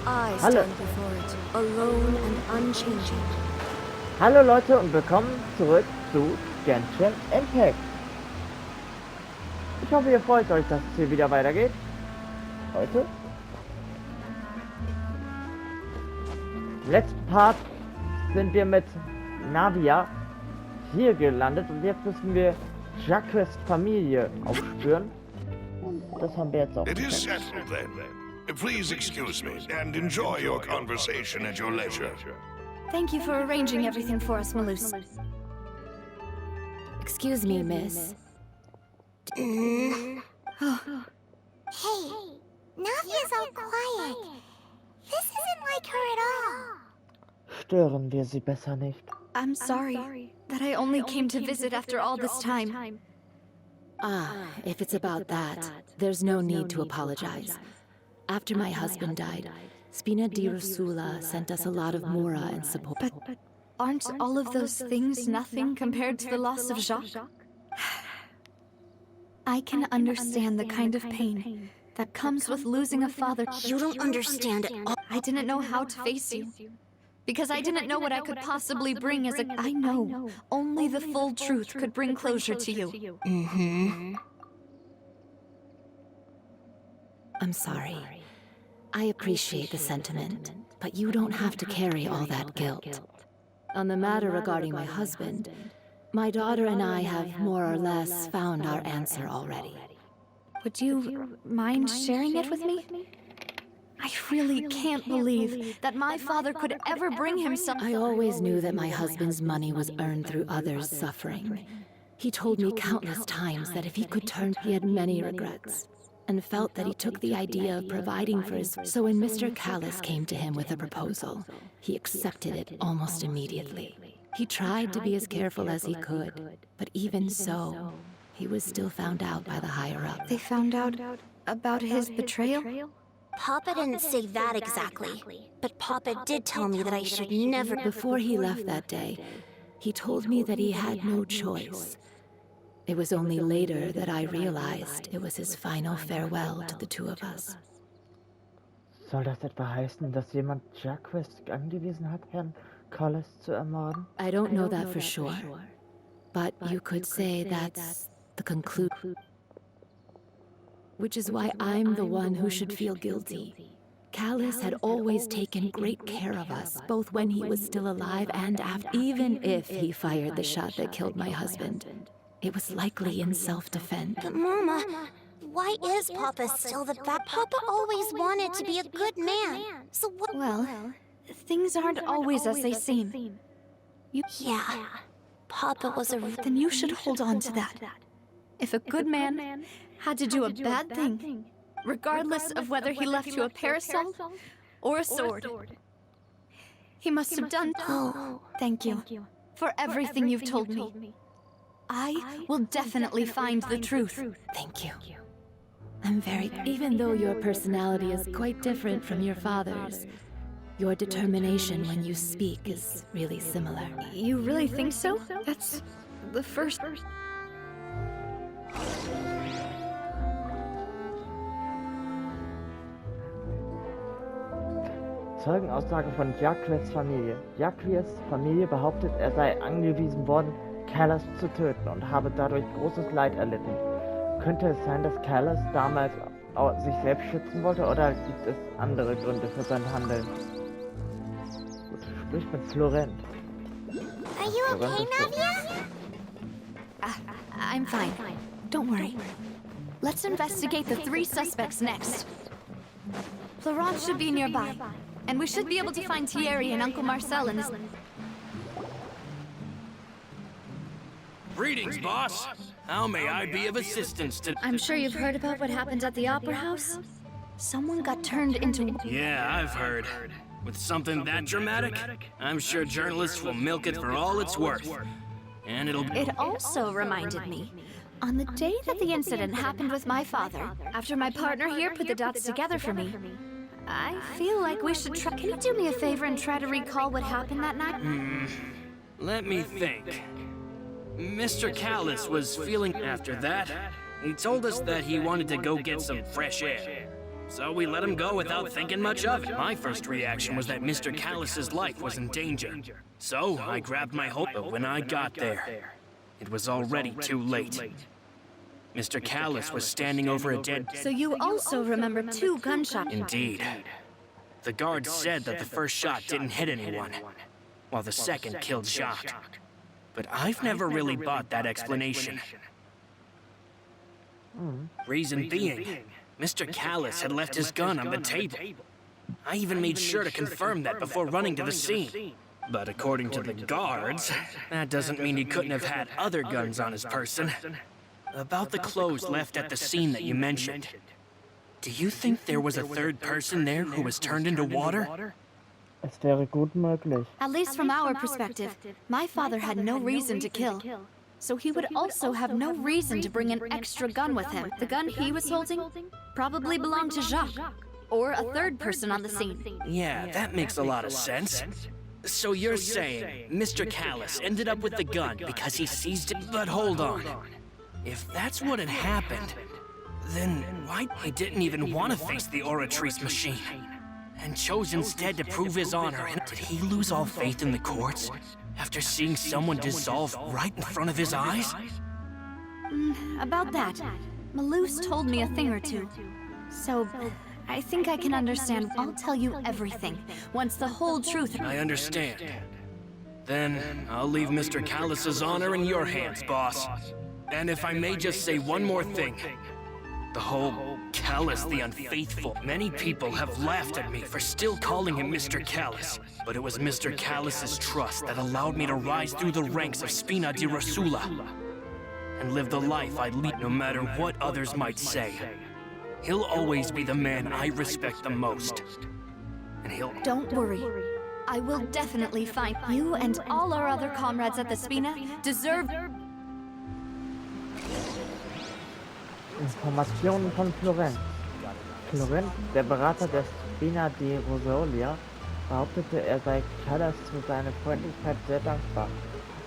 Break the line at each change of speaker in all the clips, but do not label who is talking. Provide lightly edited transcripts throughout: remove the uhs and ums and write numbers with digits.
I
Hallo.
stand before it, alone and unchanging.
Hallo Leute und willkommen zurück zu Genshin Impact. Ich hoffe, ihr freut euch, dass es hier wieder weitergeht. Heute. Im letzten Part sind wir mit Navia hier gelandet und jetzt müssen wir Jacques' Familie aufspüren. Und das haben wir jetzt auch.
It is settled then. Please excuse me and enjoy your conversation at your leisure.
Thank you for arranging everything for us, Malus.
Excuse me, miss.
Hey, Navia's all quiet. This isn't like her at all.
Stören wir sie besser nicht.
I'm sorry that I only came to visit after all this time.
If it's about that, there's no need to apologize. After my husband died, Spina di Rusula sent us a lot of Mora and support.
But aren't all of those things nothing compared to the loss of Jacques? I can understand the kind of pain that comes with losing a father.
You don't understand at all.
I didn't know how to face you. Because I didn't know what I could possibly bring as a... I know. Only the full truth could bring closure to you.
I'm sorry. I appreciate the sentiment, but you don't have to carry all that guilt. On the matter regarding my husband, my daughter and I have more or less found our answer already.
Would you mind sharing it with me? I really can't believe that my father could ever bring himself...
I always knew that my husband's money was earned through others' suffering. He told me countless times that if he could turn, he had many regrets, and felt that he took the idea of providing for his... So when Mr. Callis came to him with a proposal, he accepted it almost immediately. He tried to be as careful as he could, but even so, he was still found out by the higher-up.
They found out about his betrayal?
Papa didn't say that exactly, but Papa did tell me that I should never...
Before he left that day, he told me that he had no choice. It was only later that I realized it was his final farewell to the two of us.
Soll das etwa heißen, dass jemand Jacques angewiesen hat, Herrn Callis zu ermorden?
I don't know that for sure, but you could say that's the conclusion. Which is why I'm the one who should feel guilty. Callis had always taken great care of us, both when he was still alive and after. Even if he fired the shot that killed my husband, it was likely in self-defense.
But Mama, why is Papa still the bad? Papa always wanted to be a good man. So what?
Well, things aren't always as they seem.
Yeah, Papa was a...
Then you should hold on to that. If a good man had to do a bad thing, regardless of whether he left you a parasol or a sword, he must have done...
Oh.
Thank you for everything you've told me. I will definitely find the truth.
Thank you. I'm very... Even though your personality is quite different from your father's, your determination when you speak is really similar.
You really think so? That's the first...
Zeugenaussage von Jacques' Familie. Jacques' Familie behauptet, er sei angewiesen worden, Callis zu töten und habe dadurch großes Leid erlitten. Könnte es sein, dass Callis damals sich selbst schützen wollte, oder gibt es andere Gründe für sein Handeln? Gut, sprich mit Florent.
Are you okay, Navia?
I'm fine. Don't worry. Let's investigate the 3 suspects next. Florent should be nearby, and we should be able to find Thierry and Uncle Marcel and his...
Greetings, boss. How may I be of assistance to...
I'm sure you've heard about what happened at the Opera House? Someone got turned into...
Yeah, I've heard. With something that dramatic, I'm sure journalists will milk it for all it's worth. And it'll...
It also reminded me, on the day that the incident happened with my father, after my partner here put the dots together for me, I feel like we should try... Can you do me a favor and try to recall what happened that night?
Let me think. Mr. Callis was feeling after that. He told us that he wanted to go get some fresh air. So we let him go without thinking much of it. My first reaction was that Mr. Callus's life was in danger. So I grabbed my hope, but when I got there, it was already too late. Mr. Callus was standing over a dead...
So you also remember 2 gunshots?
Indeed. The guard said that the first shot didn't hit anyone, while the second killed Jacques. But I've never really bought that explanation. Reason being, Mr. Callus had left his gun on the table. I even made sure to confirm that before running to the scene. But according to the guards, that doesn't mean he couldn't have had other guns on his person. About the clothes left at the scene that you mentioned, do you think there was a third person there who was turned into water?
Es wäre gut möglich.
At least from our perspective, my father had no reason to kill. So he would also have no reason to bring an extra gun with him. The gun he was holding probably belonged to Jacques, or a third person on the scene.
Yeah, that makes a lot of sense. So you're saying Mr. Callus ended up with the gun because he seized it? But hold on. If that's what had happened, then why he didn't even want to face the Oratrice machine, and chose instead to prove his honor? And did he lose all faith in the courts after seeing someone dissolve right in front of his eyes?
About that, Malus told me a thing or two. So, I think I can understand. I'll tell you everything, once the whole truth...
I understand. Then, I'll leave Mr. Callus's honor in your hands, boss. And if I may just say one more thing. The whole Callus the Unfaithful. Many people have laughed at me for still calling him Mr. Callus. But it was Mr. Callus's trust that allowed me to rise through the ranks of Spina di Rosula and live the life I lead, no matter what others might say. He'll always be the man I respect the most. And he'll...
Don't worry. I will definitely find you, and all our other comrades at the Spina deserve...
Informationen von Florenz. Florenz, der Berater der Spina di Rosolia, behauptete, er sei Callas für seine Freundlichkeit sehr dankbar.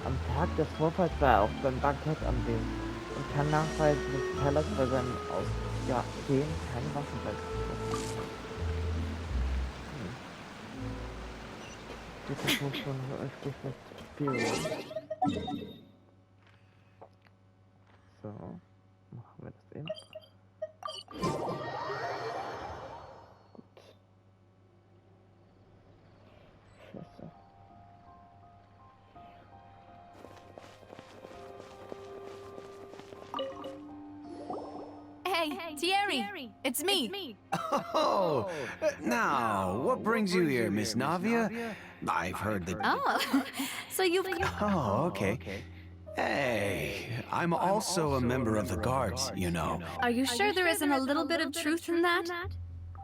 Am Tag des Vorfalls war er auch beim Bankett anwesend und kann nachweisen, dass Callas bei seinem Ausgehen keine Waffen besitzt. Diese Funktion öffentlich mit Spur. So. Machen wir das eben. Gut. Scheiße.
Hey, Thierry! It's me!
Oh, now, what brings you here, Miss Navia? I've heard that...
Oh, so you've...
Oh, okay. Hey, I'm also a member of the guards, you know.
Are you sure there isn't a little bit of truth in that?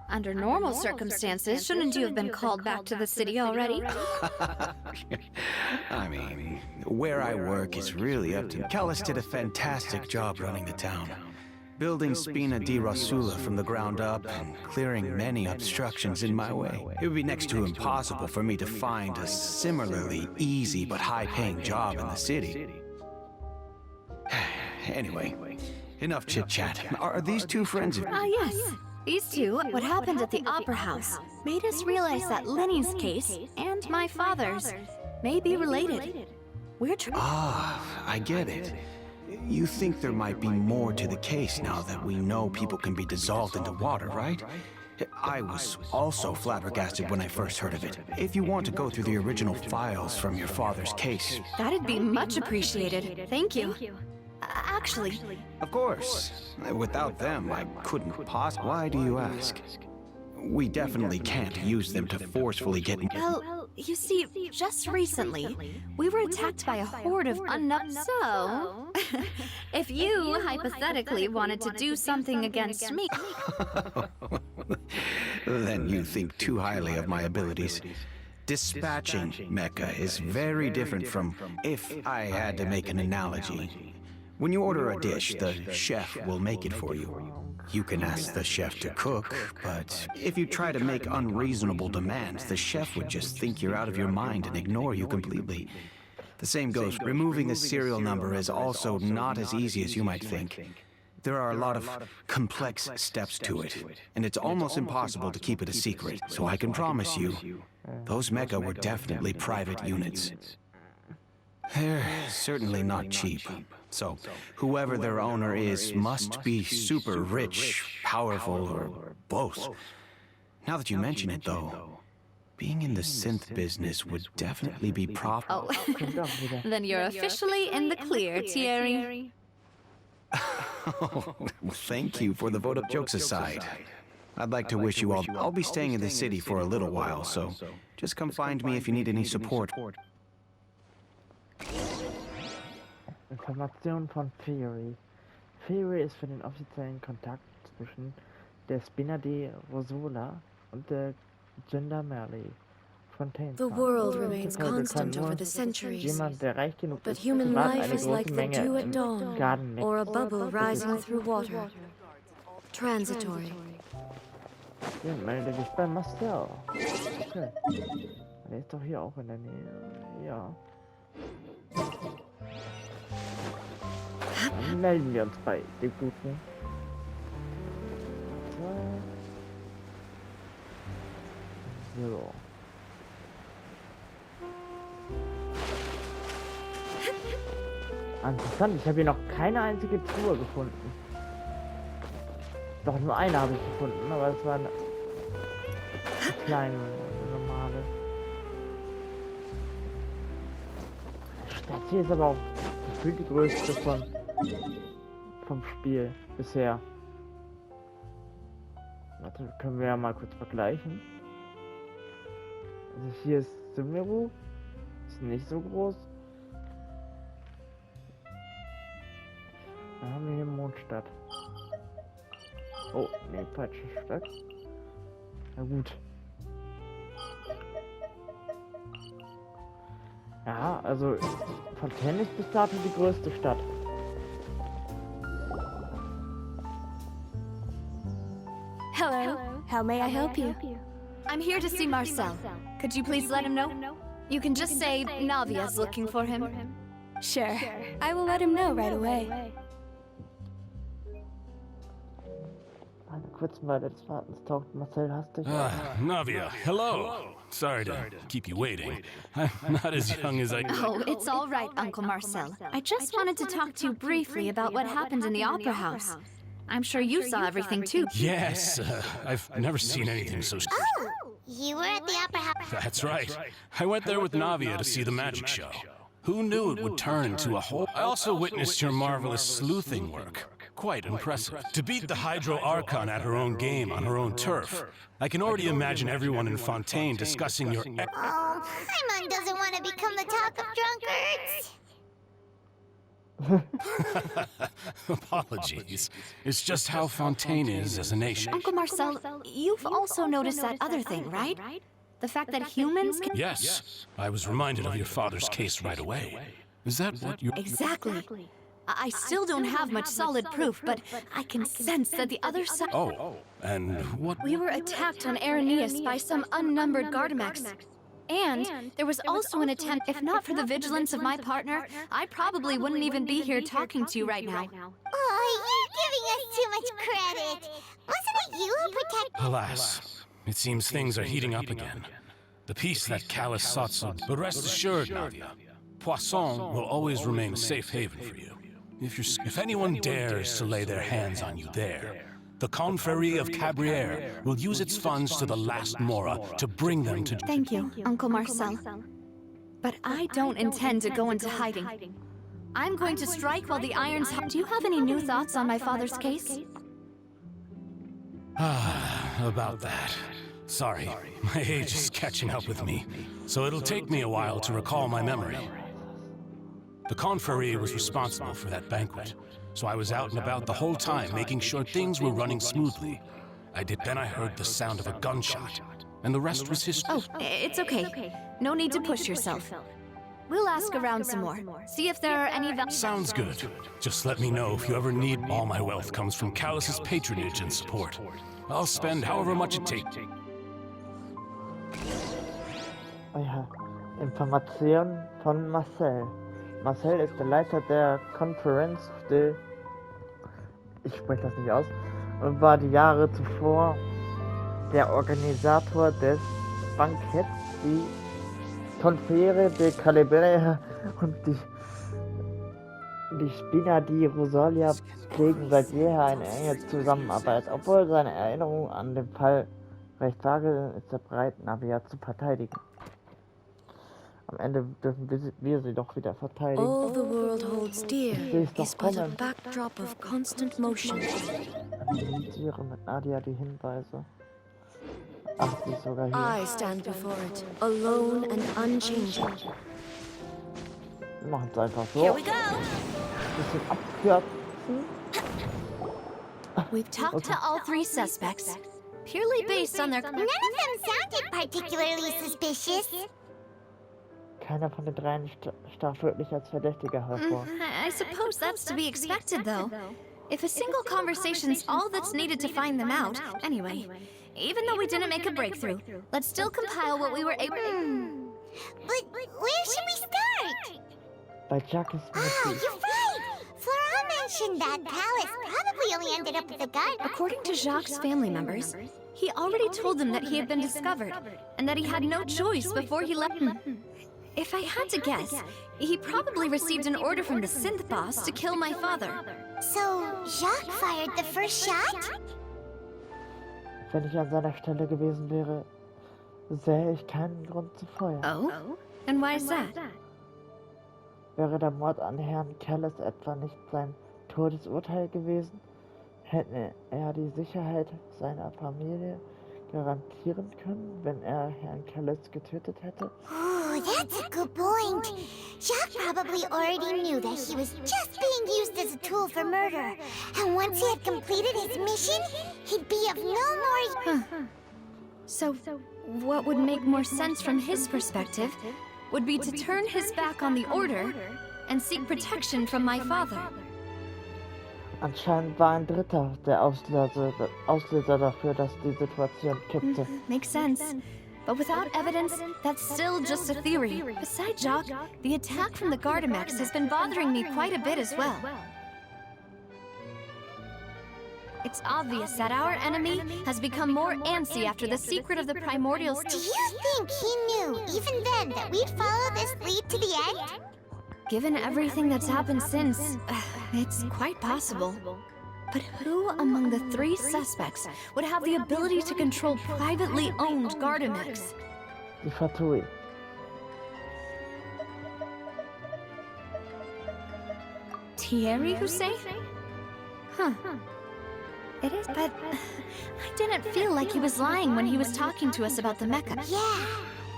Under normal circumstances, shouldn't you have been called back to the city already?
I mean, where I work is really up to... Callus did a fantastic job running the town. Building Spina di Rosula from the ground up and clearing many obstructions in my way. It would be next to impossible for me to find a similarly easy but high-paying job in the city. Anyway, enough chit-chat. Are these two friends of...
Ah, yes. These two, what happened at the Opera House, made us realize that Lenny's case and my father's may be related. We're
I get it. You think there might be more to the case now that we know people can be dissolved into water, right? I was also flabbergasted when I first heard of it. If you want to go through the original files from your father's case...
That'd be much appreciated. Thank you. Actually...
Of course. Without them, I couldn't possibly... Why do you ask? We definitely can't use them to forcefully get...
Well, you see, just recently, we were attacked by a horde of unknown... So... if you, hypothetically, wanted to do something against me...
Then you think too highly of my abilities. Dispatching mecha is very different from... If I had to make an analogy... When you order a dish, the chef will make it for you. You can ask the chef to cook, but if you try to make unreasonable demands, the chef would just think you're out of your mind and ignore you completely. The same goes, removing a serial number is also not as easy as you might think. There are a lot of complex steps to it, and it's almost impossible to keep it a secret. So I can promise you, those mecha were definitely private units. They're certainly not cheap. So whoever their owner is must be super rich, powerful, or both. Now that you mention it, though, being in the synth business would definitely be
Oh, then you're officially in the clear, Thierry.
Well, thank you for the vote of jokes aside. I'd like to wish you all... I'll be staying in the city for a little while, so just come find me if you need any support.
Information von Theory. Theory ist für den offiziellen Kontakt zwischen der Spinner de Rosola und der Gendarmerie.
The world remains constant over the centuries,
Jemand, der reich genug
but
ist,
human
privat
life
eine
is like
große
the
Menge
dew
im
at dawn,
Garten
or a
nicht.
bubble rising through water. Transitory.
Ja, melde dich bei Marcel. Okay. Der ist doch hier auch in der Nähe. Ja. Dann melden wir uns bei dem Guten. So. Interessant, ich habe hier noch keine einzige Truhe gefunden. Doch, nur eine habe ich gefunden, aber es war eine kleine, normale. Die Stadt hier ist aber auch gefühlt die größte vom Spiel bisher. Warte, können wir ja mal kurz vergleichen. Also hier ist Sumeru, ist nicht so groß. Dann haben wir hier Mondstadt. Oh, ne, falsche Stadt. Na gut. Ja, also Fontaine ist bis dato die größte Stadt.
Hello.
How may I help you?
I'm here to see Marcel. Could you please let him know? You can just say Navia's looking for him.
Sure. I will let him know right away.
Eine kurze Weile des Wartens taucht Marcel hastig auf.
Ah, Navia, hello. Sorry to keep you waiting. I'm not as young as I...
Oh, it's all right, Uncle Marcel. I just wanted to talk to you briefly about what happened in the Opera House. I'm sure you saw everything too.
Yes, I've never seen anything so...
Oh, you were at the Opera House.
That's right. I went there with Navia to see the magic show. Who knew it would turn into a whole... I also witnessed your marvelous sleuthing work. Quite impressive. To beat the Hydro Archon at her own game on her own turf. I can already imagine everyone in Fontaine discussing your...
Oh, Simon doesn't want to become the talk of drunkards.
Apologies. It's just how Fontaine is as a nation.
Uncle Marcel, you've also noticed that other thing, right? The fact that humans can...
Yes, I was reminded of your father's case right away. Is that what you...
Exactly. I still don't have much solid proof, but I can sense that the other side...
Oh, and what...
We were attacked on Araneus by some unnumbered Gardamax. And there was also an attempt. If not for the vigilance of my partner, I probably wouldn't even be here talking to you right now.
Oh, you're giving us too much credit. Wasn't it you who protected...
Alas, it seems things are heating up again. The peace that Callus sought so... But rest assured, Navia, Poisson will always remain a safe haven for you. If anyone dares to lay their hands on you there, the Confrérie of Cabrières will use its funds to the last Mora to bring them to...
Thank you, Uncle Marcel. But I don't intend to go into hiding. I'm going to strike while the iron's hot. Do you have any new thoughts on my father's case?
About that. Sorry, my age is catching up with me, so it'll take me a while to recall my memory. The Confrérie was responsible for that banquet, so I was out and about the whole time making sure things were running smoothly. Then I heard the sound of a gunshot, and the rest was history.
Oh, it's okay. No need to push yourself. We'll ask around some more. See if there are any...
Sounds good. Just let me know if you ever need. All my wealth comes from Callus's patronage and support. I'll spend however much it takes.
Oh ja, Information von Marcel. Marcel ist der Leiter der Conference de ich spreche das nicht aus, und war die Jahre zuvor der Organisator des Banketts. Die Confere de Calibre und die Spina di Rosalia pflegen seit jeher eine enge Zusammenarbeit. Obwohl seine Erinnerung an den Fall recht vage ist, der breiten Avia zu verteidigen. Am Ende dürfen wir sie doch wieder verteidigen.
All the world holds dear
Ich doch
is but a
kommen.
backdrop of constant motion.
Analysiere mit Nadia die Hinweise. Ach, sie ist sogar hier.
I stand before it, alone and unchanging.
Wir machen es einfach so.
Here we go.
Bisschen abkürzen.
We've talked to all three suspects, purely based on their...
None of them sounded particularly suspicious.
Keiner von den dreien stach wirklich als Verdächtiger hervor.
I suppose that's to be expected, though. If a single conversation's all that's needed to find them out, anyway. Even though we didn't make a breakthrough, let's still compile what we were able...
But where should we start?
Bei Jack ist
Ah,
Mitty.
you're right. Flora mentioned that Palace probably only ended up with the guard.
According to Jacques' family members, he already told them that he had been discovered, and that he had no choice before he left. If I had to guess, he probably received an order from the synth boss to kill my father.
So, Jacques fired the first shot?
Wenn ich an seiner Stelle gewesen wäre, sähe ich keinen Grund zu feuern.
Oh? And why is that?
Wäre der Mord an Herrn Callis etwa nicht sein Todesurteil gewesen? Hätte er die Sicherheit seiner Familie garantieren können, wenn er Herrn Callis getötet hätte?
Oh, that's a good point. Jacques probably already knew that he was just being used as a tool for murder. And once he had completed his mission, he'd be of no more...
So, what would make more sense from his perspective would be to turn his back on the order and seek protection from my father.
Anscheinend war ein Dritter der Auslöser dafür, dass die Situation kippte.
Makes sense. But without evidence, that's still just a theory. Besides Jacques, the attack from the Gardamex has been bothering me quite a bit as well. It's obvious that our enemy has become more antsy after the secret of the primordial...
Do you think he knew, even then, that we'd follow this lead to the end?
Given everything that's happened since, it's quite possible. But who among the three suspects would have the ability to control privately owned Gardamex?
Die Fatui.
Thierry Hussein? Huh. It is, but I didn't feel like he was lying when he was talking to us about the mecha.
Yeah.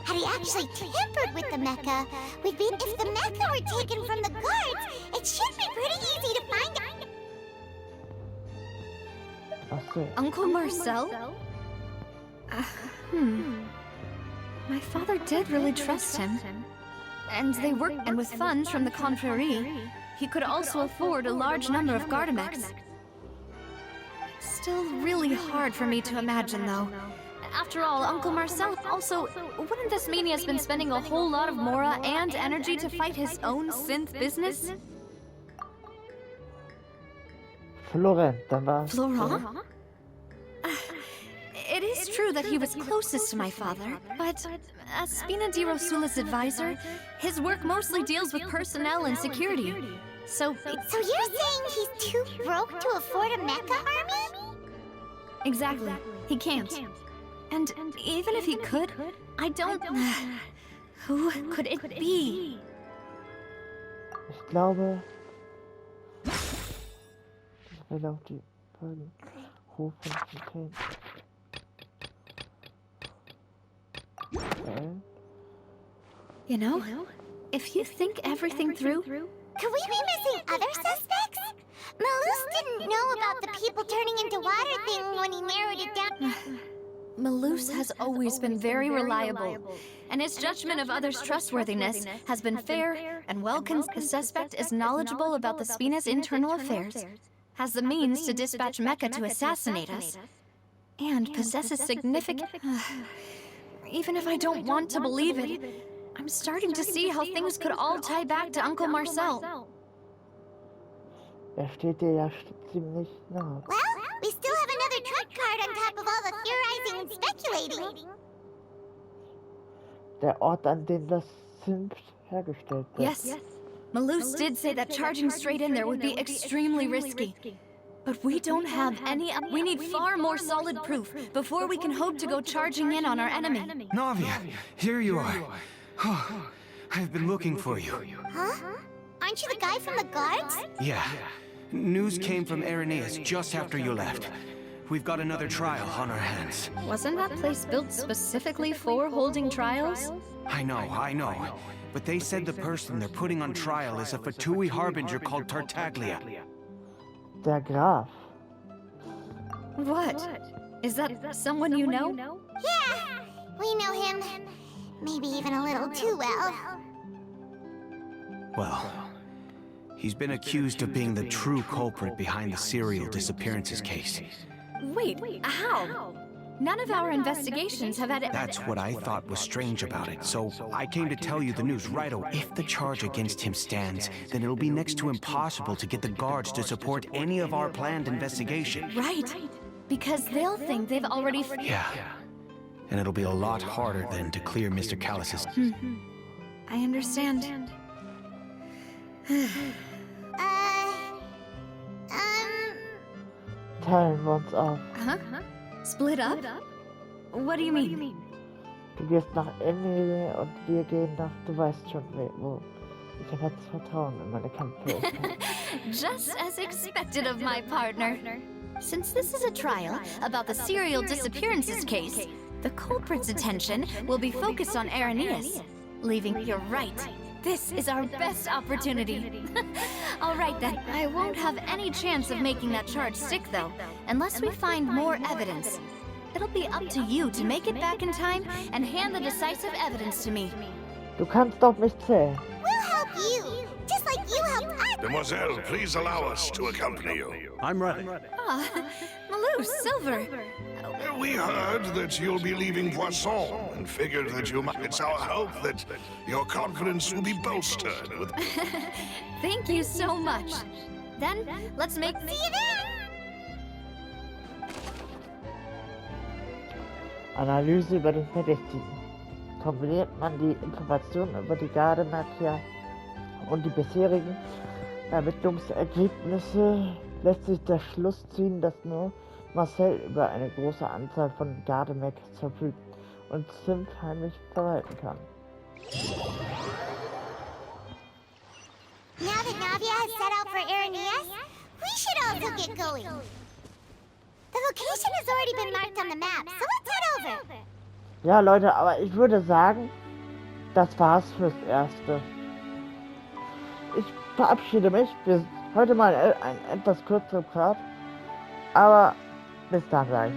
Had he actually tampered with the mecha, we'd be... If the mecha were taken from the guards, it should be pretty easy to find out.
Ach so.
Uncle Marcel? My father did really trust him. And they worked, and with funds from the Confrérie, he could also afford a large number of Gardamex. Still really hard for me to imagine, though. After all, Uncle Marcel also... Wouldn't this mean he has been spending a whole lot of mora and energy to fight his own synth business?
Florent, dann war es.
Florent? It is true that he was closest to my father, but as Spina di Rosula's advisor, his work mostly deals with personnel and security. So
So you're saying he's too broke to afford a mecha army?
exactly, he can't. And even if he could, I don't... Who could it be?
Ich glaube, ich will auf die beiden Hof von Fontaine.
You know, if you think everything through,
Could we be missing other suspects? Malus didn't know about the people turning into water thing when he narrowed it down.
Malus has always been very reliable, and his judgment of others' trustworthiness has been fair and well The suspect is knowledgeable about the Spina's internal affairs, has the means to dispatch Mecha to assassinate us, and possesses significant... Even if I don't want to believe it, I'm starting to see how things could all tie back to Uncle Marcel.
Er steht dir ja ziemlich nah.
Well, we still have another trump card on top of all the theorizing and speculating.
Der Ort, an dem das Synth hergestellt wird.
Yes. Malus did say that charging straight in there would be extremely risky. But we don't have any... We need far more solid proof before we can hope to go charging in on our enemy.
Navia, here you are. I've been looking for you.
Huh? Aren't you the guy from the guards?
Yeah. News came from Irenaeus just after you left. We've got another trial on our hands.
Wasn't that place built specifically for holding trials?
I know. But they said the person they're putting on trial is a Fatui harbinger called Tartaglia.
Der Graf.
What? Is that someone you know?
Yeah, we know him. Maybe even a little too well.
Well, he's been accused of being the true culprit behind the serial disappearances case.
Wait, how? None of our investigations have had...
That's what I thought was strange about it, so I came to tell you the news right away. If the charge against him stands, then it'll be next to impossible to get the guards to support any of our planned investigation.
Right, because they'll think they've already...
Yeah, and it'll be a lot harder then to clear Mr. Callus's...
I understand.
Teilen wir uns auf.
Huh? Split up? What do you mean?
Du gehst nach Emily und wir gehen nach... Du weißt schon, wo. Ich habe jetzt Vertrauen in meine Kampffähigkeit.
Just as expected of my partner. Since this is a trial about the serial disappearances case, the culprit's attention will be focused on Irenaeus. You're right. This is our best opportunity. All right then. I won't have any chance of making that charge stick though, unless we find more evidence. It'll be up to you to make it back in time and hand the decisive evidence to me.
Du kannst doch nicht zählen.
We'll help you, just like you helped us.
Demoiselle, please allow us to accompany you.
I'm ready.
Ah, Malus, Silver.
We heard that you'll be leaving Poisson and figured that you might. It's our hope that your confidence will be bolstered with...
Thank you so much. Then, let's make...
See you then!
Analyse über den Verdächtigen. Kombiniert man die Informationen über die Gardematia und die bisherigen Ermittlungsergebnisse, lässt sich der Schluss ziehen, dass nur Marcel über eine große Anzahl von Gardemech verfügt und Zimt heimlich verwalten kann.
Now that Navia has set out for Irenaeus, we should also get going. The location has already been marked on the map, so let's head over.
Ja, Leute, aber ich würde sagen, das war's fürs Erste. Ich verabschiede mich. Wir heute mal ein etwas kürzerer Part, aber bis dann sage ich.